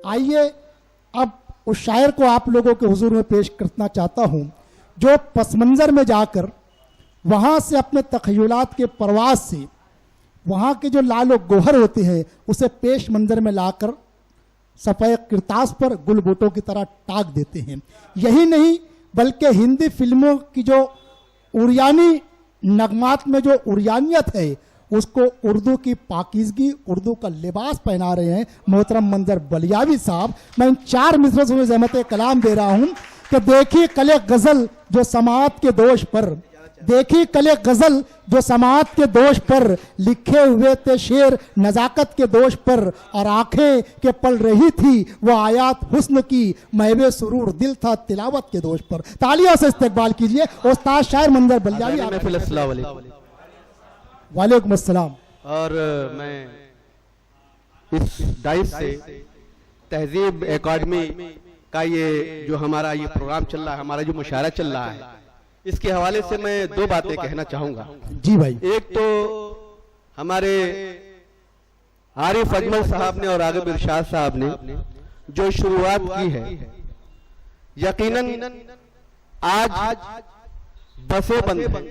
आइए अब उस शायर को आप लोगों के हुजूर में पेश करना चाहता हूं जो पस मंजर में जाकर वहां से अपने तखयलात के परवाज से वहां के जो लालो गोहर होते हैं उसे पेश मंजर में लाकर सफ़े किरतास पर गुल बूटों की तरह टाक देते हैं। यही नहीं बल्कि हिंदी फिल्मों की जो उरियानी नगमात में जो उरियानियत है उसको उर्दू की पाकीज़गी, उर्दू का लिबास पहना रहे हैं मोहतरम मंजर बलियावी साहब। मैं इन 4 मिसरों से ज़हमत कलाम दे रहा हूं कि देखिए कले गज़ल जो समाअत के दोष पर, देखिए कले गज़ल जो समाअत के दोष पर लिखे हुए थे शेर नज़ाकत के दोष पर, और आंखें के पल रही थी वो आयात हुस्न की, महवे सुरूर दिल था तिलावत के दोष पर। तालियों से इस्तकबाल कीजिए उस्ताद शायर मंजर बलियावी। वालेकुम अस्सलाम। और मैं इस डाइस से तहजीब एकेडमी का ये जो हमारा ये प्रोग्राम चल रहा है, हमारा जो मुशायरा चल रहा है, इसके हवाले से मैं 2 बातें कहना चाहूंगा। जी भाई। एक तो हमारे आरिफ अजमल साहब ने और रागिब इरशाद साहब ने जो शुरुआत की है, यकीनन आज बसें बंद हैं,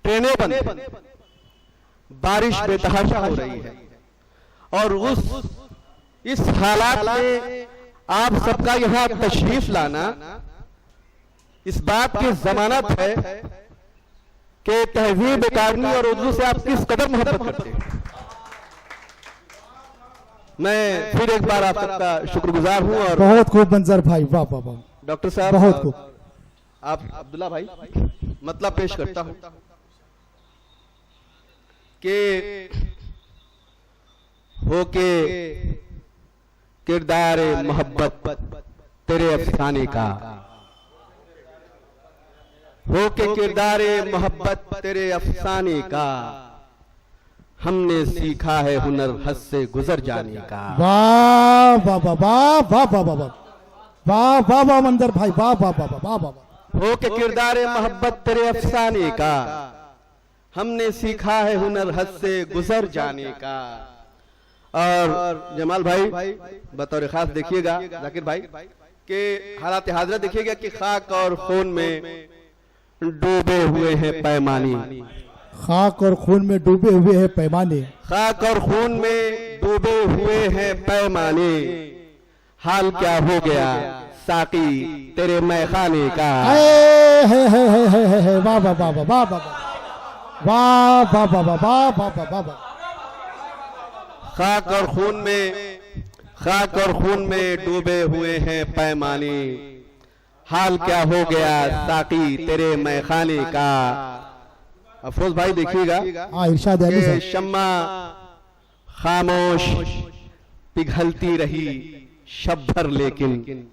ट्रेनें बंद हैं, बारिश बेतहाशा हो रही है, और इस हालात में आप सबका यहाँ तशरीफ लाना इस बात की जमानत है कि तहजीब एकेडमी और उर्दू से आप किस कदर मोहब्बत करते हैं। मैं फिर एक बार आप सबका शुक्रगुजार हूं। और बहुत खूब मंजर भाई, वाह वाह वाह। डॉक्टर साहब बहुत खूब। आप अब्दुल्ला भाई मतलब पेश करता हूं कि हो के किरदार मोहब्बत तेरे अफसाने का, हो के किरदार मोहब्बत तेरे अफसाने का, हमने सीखा है हुनर हद से गुजर जाने का। वाह वाह वाह वाह वाह वाह वाह वाह वाह वाह मंजर भाई, वाह वाह वाह वाह वाह। हो के किरदार मोहब्बत तेरे अफसाने का, हमने सीखा है हुनर हद से गुजर जाने का। और जमाल भाई बतौर खास देखिएगा, जाकिर भाई के हालात हाजरा देखिएगा कि खाक और खून में डूबे हुए हैं पैमाने, खाक और खून में डूबे हुए हैं पैमाने, खाक और खून में डूबे हुए हैं पैमाने, हाल क्या हो गया साकी तेरे मैखाने का। वाह वाह वाह वाह वाह वाह वाह वाह वाह वाह वाह वाह वाह। खाक और खून में डूबे हुए हैं पैमाने, हाल क्या हो गया साकी तेरे मैखाने का। अफरोज भाई देखिएगा, इरशाद अली साहब। शम्मा खामोश पिघलती रही शब भर लेकिन,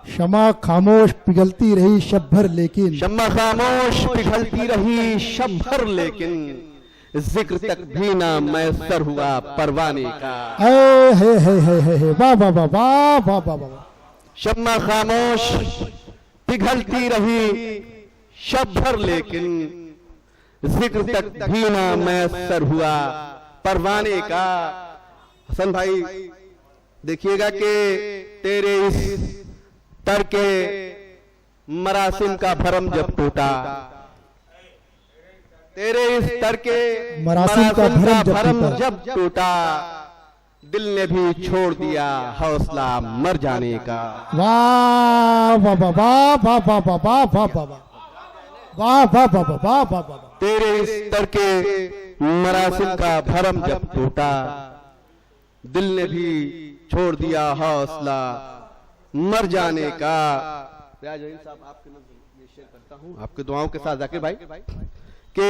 शमा खामोश पिघलती रही शब भर लेकिन, शम्मा खामोश पिघलती रही शब भर लेकिन, जिक्र तक भी ना मैसर हुआ परवाने का। वाह वाह वाह वाह वाह वाह वाह। शम्मा खामोश पिघलती रही शब भर लेकिन, जिक्र तक भी ना मैसर हुआ परवाने का। हसन भाई देखिएगा कि तेरे इस तरके मरासिम का भरम जब टूटा, तेरे इस तरके मरासिम का भरम जब टूटा, दिल ने भी छोड़ दिया हौसला मर जाने का। वाह वाह वाह वाह वाह वाह वाह वाह वाह वाह वाह वाह वाह वाह वाह वाह। तेरे इस तरके मरासिम का भरम जब टूटा, दिल ने भी छोड़ दिया हौसला मर जाने का। साहब आपके नज़र शेयर करता हूँ आपके दुआओं के साथ जाकिर भाई कि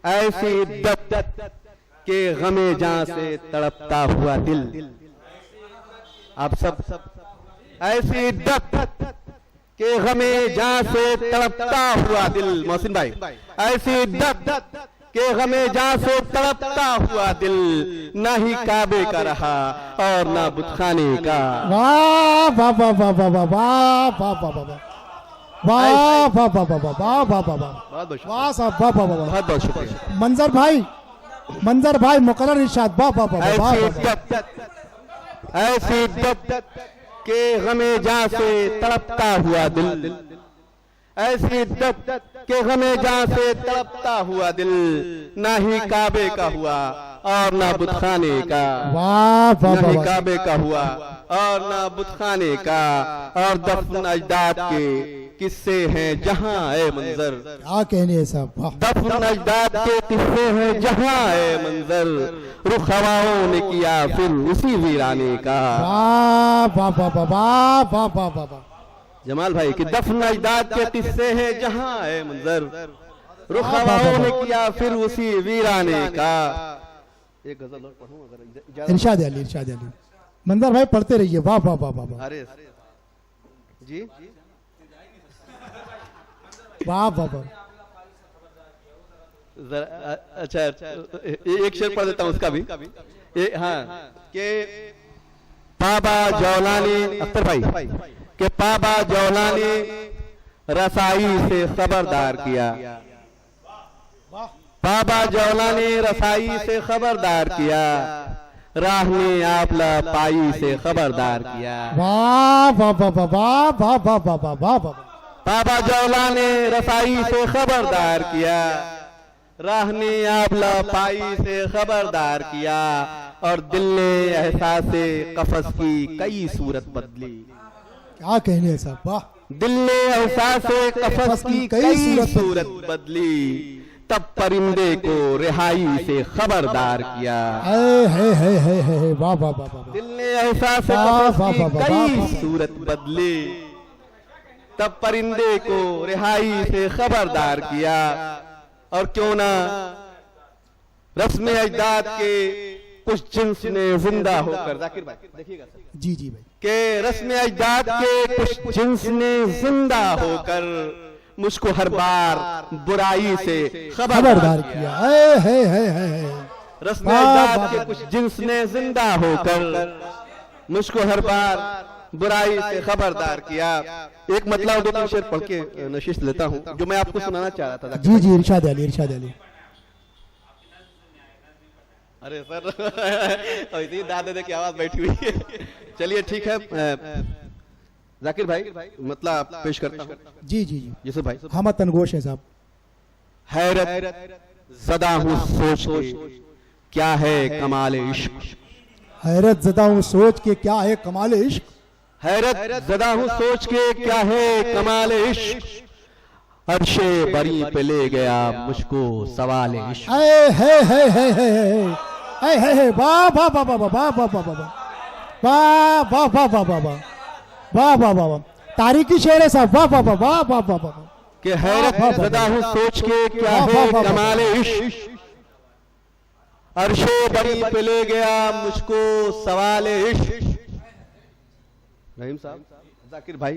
ऐसी इद्दत के गमे जान से तड़पता हुआ दिल, आप सब ऐसी इद्दत के गमे जान से तड़पता हुआ दिल, मोहसिन भाई ऐसी इद्दत के गमे जान से तड़पता हुआ दिल, ना ही काबे का रहा और ना बुतखाने का। वाह वाह वाह वाह वाह वाह वाह वाह वाह वाह वाह वाह वाह वाह वाह वाह वाह वाह वाह साहब, वाह वाह वाह, बहुत बहुत शुक्रिया। मंजर भाई मुकर्रर इरशाद, वाह वाह वाह वाह। ऐसी इद्दत के गमे जां से तड़पता हुआ दिल, ऐसी इद्दत के गमे जां से तड़पता हुआ दिल, ना ही काबे का हुआ और ना बुतखाने का, वाह वाह ना ही वाह, काबे का हुआ और ना बुतखाने का। और दफन अजदाद के किस्से हैं जहां है मंजर, क्या कहने हैं साहब, वाह दफन अजदाद के किस्से हैं जहां है मंजर, रुख हवाओं ने किया फिर उसी वीराने का। वाह वाह वाह वाह वाह वाह वाह वाह वाह। जमाल भाई कि दफन अजदाद के किस्से हैं जहां है मंजर, रुख वाह, वाह, हवाओं ने वाह। किया फिर उसी वीराने का। एक गजल और पढ़ूं अगर इजाजत? इरशाद अली, इरशाद अली। मंजर भाई पढ़ते रहिए, वाह वाह वाह वाह वाह अरे जी वाह वाह वाह। अच्छा एक शेर पढ़ देता हूँ उसका भी। हाँ के पाबा जौलानी, अख्तर भाई के पाबा जौलानी रसाई से खबरदार किया, पाबा जौलानी रसाई से खबरदार किया, राह ने आपला पाई से खबरदार किया। वाह वाह वाह वाह वाह वाह वाह वाह वाह वाह वाह। बाबा जौला ने रसाई से खबरदार किया, राह ने आपला पाई से खबरदार किया, और दिल ने एहसास कफस की कई सूरत बदली, क्या कहने हैं साहब, वाह। दिल ने एहसास कफस की कई सूरत बदली, तब परिंदे को रिहाई से खबरदार किया। है वाह वाह वाह वाह। दिल ने एहसास कफस की कई सूरत बदली, तब परिंदे को रिहाई से खबरदार किया। और क्यों ना रस्म अजदाद के कुछ जिन्स ने जिंदा होकर, जाकिर भाई देखिएगा जी जी भाई, के रस्म अजदाद के कुछ जिन्स ने जिंदा होकर मुझको हर बार बुराई से खबरदार किया। है रस्म अजदाद के कुछ जिन्स ने जिंदा होकर मुझको हर बार बुराई से खबरदार किया। एक मतलब दो तीन शेर पढ़ के नशिश लेता हूँ जो मैं आपको सुनाना चाह रहा था। जी जी इरशाद अली, इरशाद अली। अरे सर इतनी दाद दे की आवाज बैठी हुई है। चलिए ठीक है, जाकिर भाई मतलब पेश करता हूँ। जी जी जी यूसुफ भाई, हम तनगोश है साहब। हैरत ज़दा हूँ सोच के क्या है कमाल इश्क, हैरत ज़दा हूँ सोच के क्या है कमाल इश्क, हैरत ज़दा हूँ सोच के क्या है कमाल इश्क, अर्शे बरी पे ले गया मुझको सवाल इश्क। है वाह वाह वाह वाह वाह वाह वाह वाह वाह वाह वाह वाह वाह वाह वाह वाह वाह वाह। तारीखी शेर है साहब, वाह वाह वाह वाह वाह वाह वाह। कि हैरत ज़दा हूँ सोच के क्या है कमाल इश्क, अर्शे बरी पे ले गया मुझको सवाल इश्क। रहीम साहब, जाकिर भाई,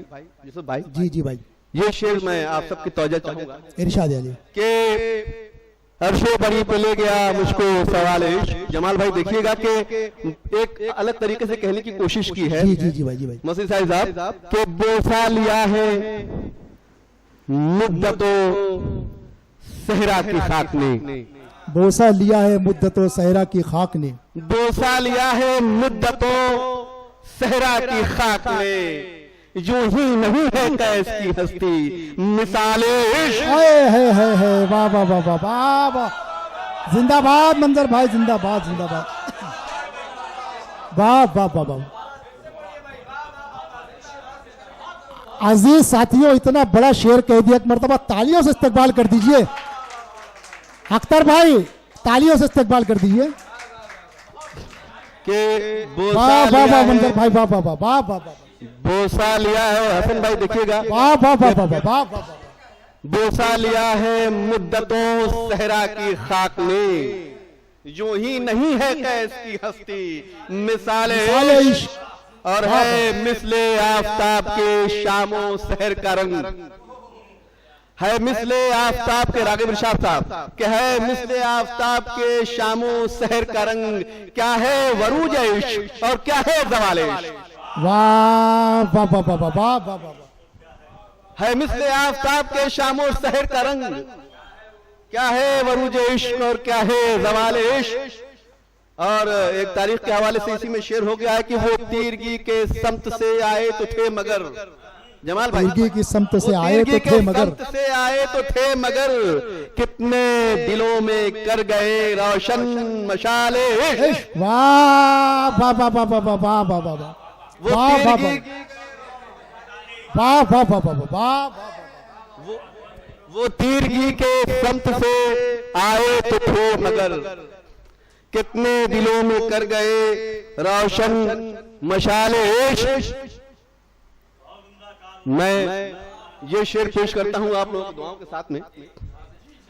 यूसुफ भाई, जी जी भाई, ये शेर मैं आप सबकी तवज्जो चाहूंगा इरशाद अली। कि अर्शे बरी पे ले गया मुझको सवाल इश्क। जमाल भाई देखिएगा कि एक अलग तरीके से कहने की कोशिश की है। जी जी जी भाई, जी भाई। मसीह साहब के बोसा लिया है मुद्दतों सहरा की खाक ने, बोसा लिया है मुद्दतों सहरा की खाक ने, बोसा लिया है मुद्दतों सहरा की खाक ने, यूं ही नहीं है कैस की हस्ती मिसाले इश्क। है वाह वाह वाह वाह वाह वाह। जिंदाबाद मंजर भाई, जिंदाबाद जिंदाबाद, वाह वाह वाह वाह। अजीज साथियों, इतना बड़ा शेर कह दिया, एक मर्तबा तालियों से इस्तकबाल कर दीजिए। अख्तर भाई तालियों से इस्तकबाल कर दीजिए। वाह वाह वाह मंजर भाई, वाह वाह वाह वाह वाह वाह। बोसा लिया है हसन भाई देखिएगा, वाह वाह वाह वाह वाह वाह वाह। बोसा लिया है मुद्दतों सहरा की खाक ने, यूं ही नहीं है कैस की हस्ती मिसाले इश्क, और है मिसले आफताब के शामो सहर का रंग, है मिसले आफताब के रागिब इरशाद साहब के है मिसले आफताब के शामो सहर का रंग, क्या है वरूज इश्क और क्या है ज़वाल इश्क। वाह वाह वाह वाह वाह वाह वाह वाह। है मिसले आफताब के शामो सहर का रंग, क्या है वरूज इश्क और क्या है ज़वाल इश्क, और एक तारीख के हवाले से इसी में शेर हो गया है कि वो तीरगी के समत से आए तो थे मगर, जमाल भाई, तीरगी की समत से आए तो थे मगर, समत से आए तो थे मगर, कितने दिलों में कर गए रोशन मशाले इश्क। वाह वाह वाह वाह वाह वाह वाह वाह वाह वाह वाह वाह वाह वाह वाह वाह। वो तीरगी के समत से आए तो थे मगर, कितने दिलों में कर गए रोशन मशाले इश्क। मैं ये शेर पेश करता हूं आप लोगों की दुआओं के साथ में,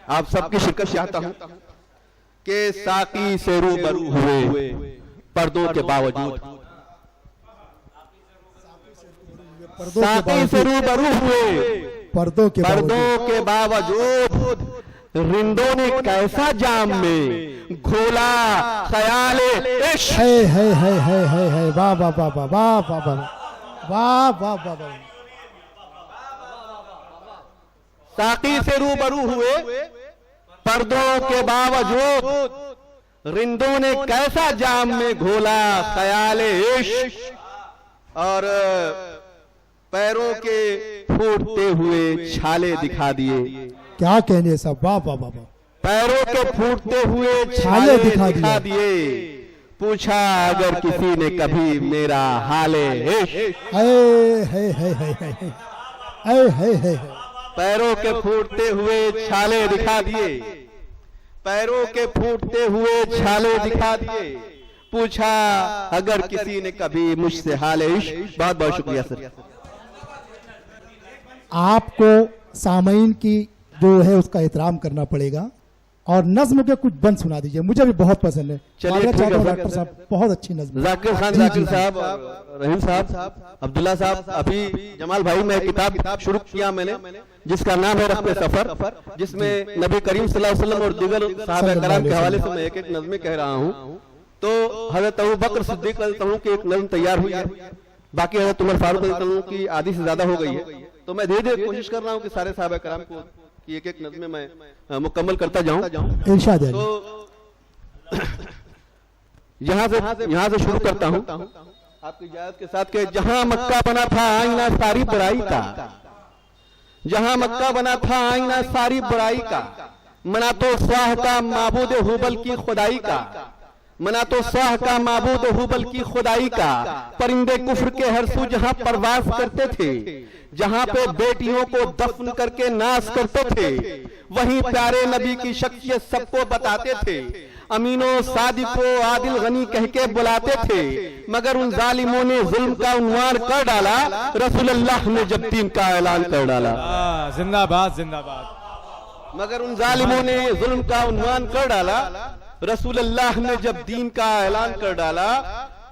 आप सबकी शिरकत चाहता हूं कि साकी से रूबरू हुए पर्दों के बावजूद, साकी से रूबरू हुए पर्दों के बावजूद, रिंदों ने कैसा जाम में घोला ख्याल इश्क। है वाह वाह वाह वाह वाह वाह वाह वाह वाह वाह। साकी से रूबरू हुए पर्दों के बावजूद, रिंदों ने कैसा जाम में घोला ख्याल इश्क। और पैरों के फूटते हुए छाले दिखा दिए, क्या कहने सब, वाह वाह वाह वाह। पैरों के फूटते हुए छाले दिखा दिए, पूछा अगर किसी ने कभी मेरा हाले इश्क। है पैरों के फूटते हुए छाले दिखा दिए, पैरों के फूटते हुए छाले दिखा दिए, पूछा अगर किसी ने कभी मुझसे हाल इश्क। बहुत बहुत शुक्रिया सर। आपको सामईन की जो है उसका एहतराम करना पड़ेगा और नज्म के कुछ बंद सुना दीजिए, मुझे भी बहुत पसंद है। चलिए ठीक है डॉक्टर साहब, बहुत अच्छी नज्म। जाकिर खान जाकिर साहब, रहीम साहब, अब्दुल्ला साहब, अभी जमाल भाई मैं किताब शुरू किया मैंने जिसका नाम है रफ़्ते सफर, जिसमें नबी करीम सल्लल्लाहु अलैहि वसल्लम और दीगर सहाबा कराम के हवाले से मैं एक एक नज़में कह रहा हूँ। तो हज़रत अबू बकर सिद्दीक़ रज़ियल्लाहु अन्हु की एक नज़्म तैयार हुई है, बाकी हज़रत उमर फारूक रज़ियल्लाहु अन्हु की आधी से ज्यादा हो गई है। तो मैं धीरे धीरे कोशिश कर रहा हूँ कि सारे सहाबा कराम को की एक एक नज़्में मैं मुकम्मल करता जाऊं। इरशाद है। तो यहाँ से शुरू करता हूँ आपकी इजाजत के साथ कि जहां मक्का बना था आईना सारी बुराई का, जहां मक्का बना था आईना सारी बुराई का, मना तो स्वाह का माबूद हुबल की खुदाई का, मना तो स्वाह का माबूद हुबल की खुदाई का, परिंदे कुफ्र के हर सू जहां परवास करते थे, जहां पे बेटियों को दफन करके नाश करते थे, वहीं प्यारे नबी की शख्सियत सबको बताते थे, अमीनो सादिको आदिल गनी कह के बुलाते थे, मगर उन जालिमों ने जुल्म का उन्वान कर डाला, रसूलुल्लाह ने जब दीन का ऐलान कर डाला। जिंदाबाद जिंदाबाद। मगर उन जालिमों ने जुल्म का उन्वान कर डाला, रसूलुल्लाह ने जब दीन का ऐलान कर डाला।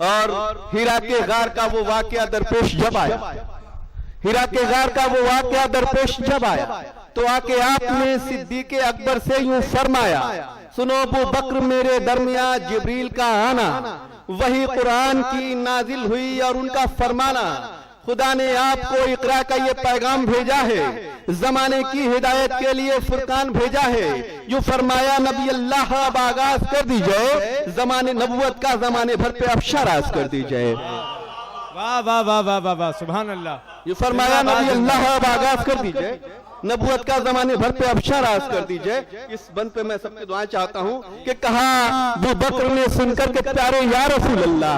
और हीरा के गार का वो वाकया दरपेश जब आया, हीरा के गार का वो वाकया दरपेश जब आया, तो आके आपने सिद्दीक अकबर से यूं फरमाया, सुनो अबू बकर मेरे दरमिया जिब्रील का आना, वही कुरान की नाजिल हुई और उनका फरमाना, खुदा ने आपको इकरा का ये पैगाम भेजा है, जमाने की हिदायत के लिए फुरकान भेजा है, यूं फरमाया नबी अल्लाह अब आगाज कर दीजिए, जमाने नबुवत का जमाने भर पे अफशा राज कर दीजिए। वाह वाह वाह वाह वाह वाह, सुभान अल्लाह। ये फरमाया नबी अल्लाह अब आगाज कर दीजिए, नबुवत का जमाने भर पे अफशा राज कर दीजिए। इस बंद पे मैं सबके दुआएं चाहता हूँ कि कहा अबू बकर ने सुनकर के प्यारे या रसूल अल्लाह,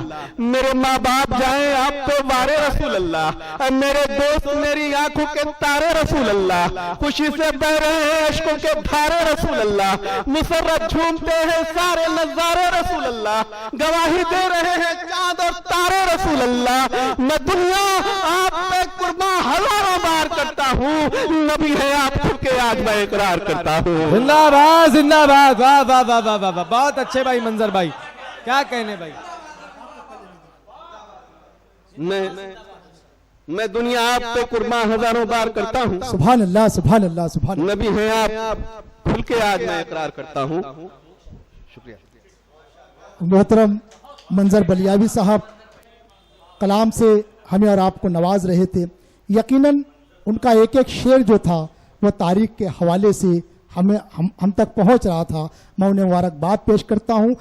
मेरे माँ बाप जाए आप तो वारे रसूल अल्लाह, मेरे दोस्त मेरी आंखों के तारे रसूल अल्लाह, खुशी से बह रहे हैं अश्कों के धारे रसूल अल्लाह, मुसर्रत झूमते हैं सारे नजारे रसूल अल्लाह, गवाही दे रहे हैं चांद और तारे रसूल अल्लाह, मैं दुनिया आप पे कुर्बान हजारों बार करता हूँ, नबी है आप के आज मैं इकरार करता हूँ। जिंदाबाद जिंदाबाद। वाह वाह वाह वाह वाह, बहुत अच्छे भाई मंजर भाई, क्या कहने भाई। मैं दुनिया आप पे कुर्बान हजारों बार करता हूँ। सुभान अल्लाह सुभान अल्लाह सुभान अल्लाह। नबी है आप खुल के आज मैं इकरार करता हूँ। शुक्रिया। मोहतरम मंजर बलियावी साहब कलाम से हमें और आपको नवाज रहे थे। यकीनन उनका एक एक शेर जो था वह तारीख के हवाले से हम तक पहुंच रहा था। मैं उन्हें मुबारकबाद पेश करता हूं।